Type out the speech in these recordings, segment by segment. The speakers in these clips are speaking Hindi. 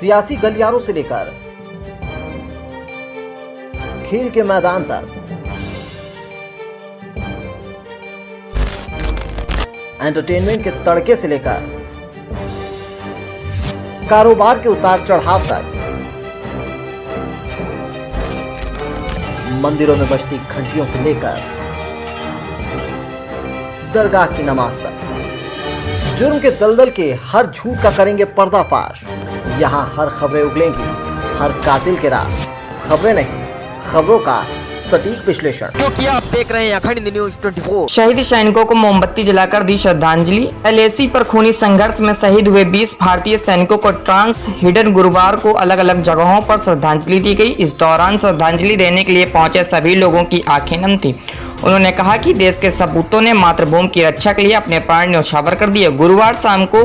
सियासी गलियारों से लेकर खेल के मैदान तक, एंटरटेनमेंट के तड़के से लेकर कारोबार के उतार चढ़ाव तक, मंदिरों में बजती घंटियों से लेकर दरगाह की नमाज तक, जुर्म के दलदल के हर झूठ का करेंगे पर्दाफाश। यहाँ हर खबरें उगलेंगी, हर कातिल के राज। खबरें नहीं, खबरों का सटीक विश्लेषण। क्योंकि आप देख रहे हैं अखंड न्यूज 24। शहीद सैनिकों को मोमबत्ती जलाकर दी श्रद्धांजलि। एलएसी पर खूनी संघर्ष में शहीद हुए 20 भारतीय सैनिकों को ट्रांस हिडन गुरुवार को अलग अलग जगहों पर श्रद्धांजलि दी गई। इस दौरान श्रद्धांजलि देने के लिए पहुंचे सभी लोगों की आंखें नम थी। उन्होंने कहा कि देश के सपूतों ने मातृभूमि की रक्षा के लिए अपने प्राण न्यौछावर कर दिए। गुरुवार शाम को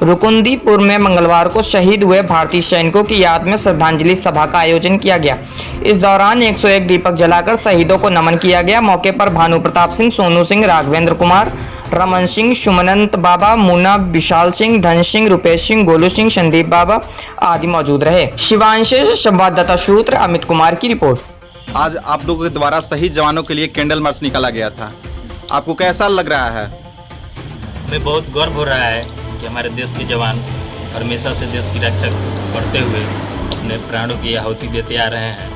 रुकुंदीपुर में मंगलवार को शहीद हुए भारतीय सैनिकों की याद में श्रद्धांजलि सभा का आयोजन किया गया। इस दौरान 101 दीपक जलाकर शहीदों को नमन किया गया। मौके पर भानु प्रताप सिंह, सोनू सिंह, राघवेंद्र कुमार, रमन सिंह, सुमनंत बाबा, मुन्ना, विशाल सिंह, धन सिंह, रुपेश सिंह, गोलू सिंह, संदीप बाबा आदि मौजूद रहे। शिवांश संवाददाता सूत्र अमित कुमार की रिपोर्ट। आज आप लोगों के द्वारा शहीद जवानों के लिए कैंडल मार्च निकाला गया था, आपको कैसा लग रहा है? हमें बहुत गर्व हो रहा है कि हमारे देश के जवान हमेशा से देश की रक्षा करते हुए अपने प्राणों की आहुति देते आ रहे हैं।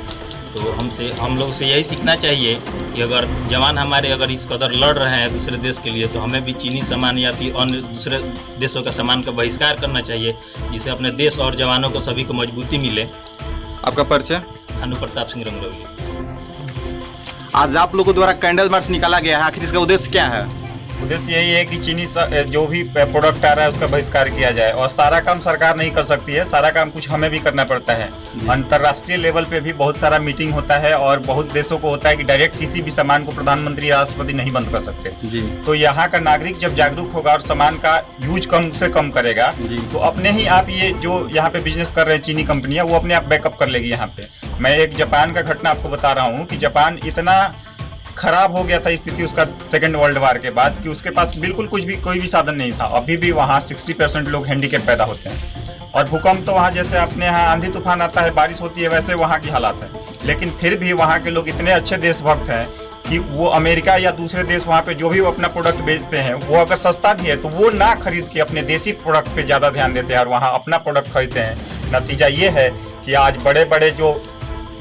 तो हम लोग से यही सीखना चाहिए कि अगर जवान हमारे अगर इस कदर लड़ रहे हैं दूसरे देश के लिए, तो हमें भी चीनी सामान या फिर अन्य दूसरे देशों का सामान का बहिष्कार करना चाहिए, जिससे अपने देश और जवानों को सभी को मजबूती मिले। आपका परिचय? भानु प्रताप सिंह रंगरौली। आज आप लोगों द्वारा कैंडल मार्च निकाला गया है, आखिर इसका उद्देश्य क्या है? उद्देश्य यही है कि चीनी जो भी प्रोडक्ट आ रहा है उसका बहिष्कार किया जाए। और सारा काम सरकार नहीं कर सकती है, सारा काम कुछ हमें भी करना पड़ता है। अंतर्राष्ट्रीय लेवल पे भी बहुत सारा मीटिंग होता है और बहुत देशों को होता है कि डायरेक्ट किसी भी सामान को प्रधानमंत्री या राष्ट्रपति नहीं बंद कर सकते जी। तो यहाँ का नागरिक जब जागरूक होगा और सामान का यूज कम से कम करेगा तो अपने ही आप ये जो यहाँ पे बिजनेस कर रहे हैं चीनी कंपनियां, वो अपने आप बैकअप कर लेगी। यहाँ पे मैं एक जापान का घटना आपको बता रहा हूँ कि जापान इतना खराब हो गया था स्थिति उसका सेकेंड वर्ल्ड वार के बाद कि उसके पास बिल्कुल कोई भी साधन नहीं था। अभी भी वहाँ 60% लोग हैंडीकैप पैदा होते हैं। और भूकंप तो वहाँ जैसे अपने यहाँ आंधी तूफान आता है, बारिश होती है, वैसे वहाँ की हालात है। लेकिन फिर भी वहाँ के लोग इतने अच्छे देशभक्त हैं कि वो अमेरिका या दूसरे देश वहाँ पे जो भी वो अपना प्रोडक्ट बेचते हैं, वो अगर सस्ता भी है तो वो ना खरीद के अपने देसी प्रोडक्ट पे ज़्यादा ध्यान देते हैं और वहाँ अपना प्रोडक्ट खरीदते हैं। नतीजा ये है कि आज बड़े बड़े जो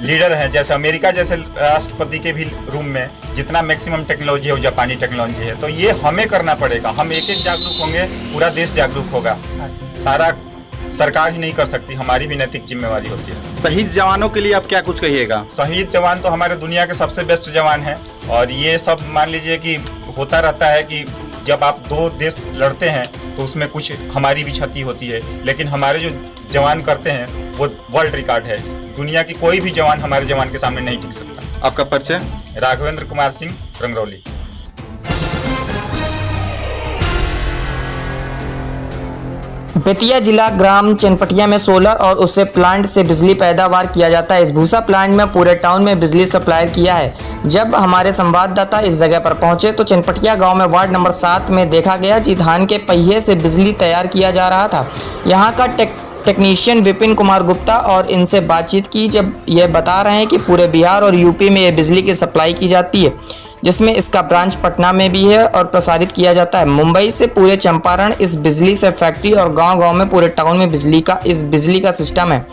लीडर हैं, जैसे अमेरिका जैसे राष्ट्रपति के भी रूम में जितना मैक्सिमम टेक्नोलॉजी है वो जापानी टेक्नोलॉजी है। तो ये हमें करना पड़ेगा। हम एक एक जागरूक होंगे, पूरा देश जागरूक होगा। सारा सरकार ही नहीं कर सकती, हमारी भी नैतिक जिम्मेवारी होती है। शहीद जवानों के लिए आप क्या कुछ कहिएगा? शहीद जवान तो हमारे दुनिया के सबसे बेस्ट जवान हैं। और ये सब मान लीजिए कि होता रहता है कि जब आप दो देश लड़ते हैं तो उसमें कुछ हमारी भी क्षति होती है, लेकिन हमारे जो जवान करते हैं वो वर्ल्ड रिकॉर्ड है। दुनिया की कोई भी जवान हमारे जवान के सामने नहीं टिक सकता। आपका परिचय? राघवेंद्र कुमार सिंह, रंगरौली। बेतिया जिला ग्राम चनपटिया में सोलर और उससे प्लांट से बिजली पैदावार किया जाता है। इस भूसा प्लांट में पूरे टाउन में बिजली सप्लाई किया है। जब हमारे संवाददाता इस जगह पर पहुंचे तो चनपटिया गांव में वार्ड नंबर 7 में देखा गया कि धान के पहिए से बिजली तैयार किया जा रहा था। यहाँ का टेक्नीशियन विपिन कुमार गुप्ता और इनसे बातचीत की, जब ये बता रहे हैं कि पूरे बिहार और यूपी में ये बिजली की सप्लाई की जाती है, जिसमें इसका ब्रांच पटना में भी है और प्रसारित किया जाता है। मुंबई से पूरे चंपारण इस बिजली से फैक्ट्री और गांव-गांव में पूरे टाउन में इस बिजली का सिस्टम है।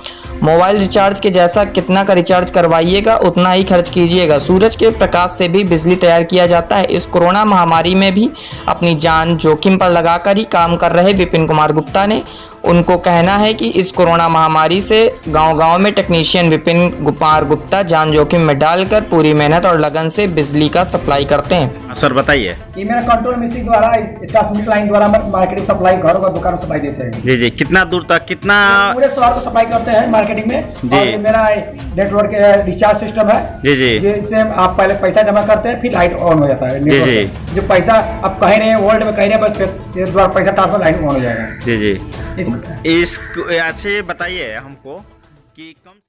मोबाइल रिचार्ज के जैसा कितना का रिचार्ज करवाइएगा उतना ही खर्च कीजिएगा। सूरज के प्रकाश से भी बिजली तैयार किया जाता है। इस कोरोना महामारी में भी अपनी जान जोखिम पर लगाकर ही काम कर रहे विपिन कुमार गुप्ता ने, उनको कहना है कि इस कोरोना महामारी से गांव-गांव में टेक्नीशियन विपिन कुमार गुप्ता जान जोखिम में डालकर पूरी मेहनत और लगन से बिजली का सप्लाई करते हैं। सर बताइए। ये मेरा कंट्रोल मिस्त्री द्वारा ट्रांसमिशन लाइन द्वारा मार्केटिंग सप्लाई घरों का दुकान सप्लाई देते हैं। जी जी, कितना दूर तक, कितना? पूरे शहर को सप्लाई करते हैं मार्केटिंग में। और ये मेरा नेटवर्क रिचार्ज सिस्टम है जी जी, जिससे आप पहले पैसा जमा करते हैं फिर लाइट ऑन हो जाता है। जी जी, जो पैसा आप कह रहे हैं वर्ल्ड में कह रहे हैं, फिर द्वारा पैसा ट्रांसफर लाइट ऑन हो जाएगा। जी जी, इसको ऐसे बताइए हमको कि कम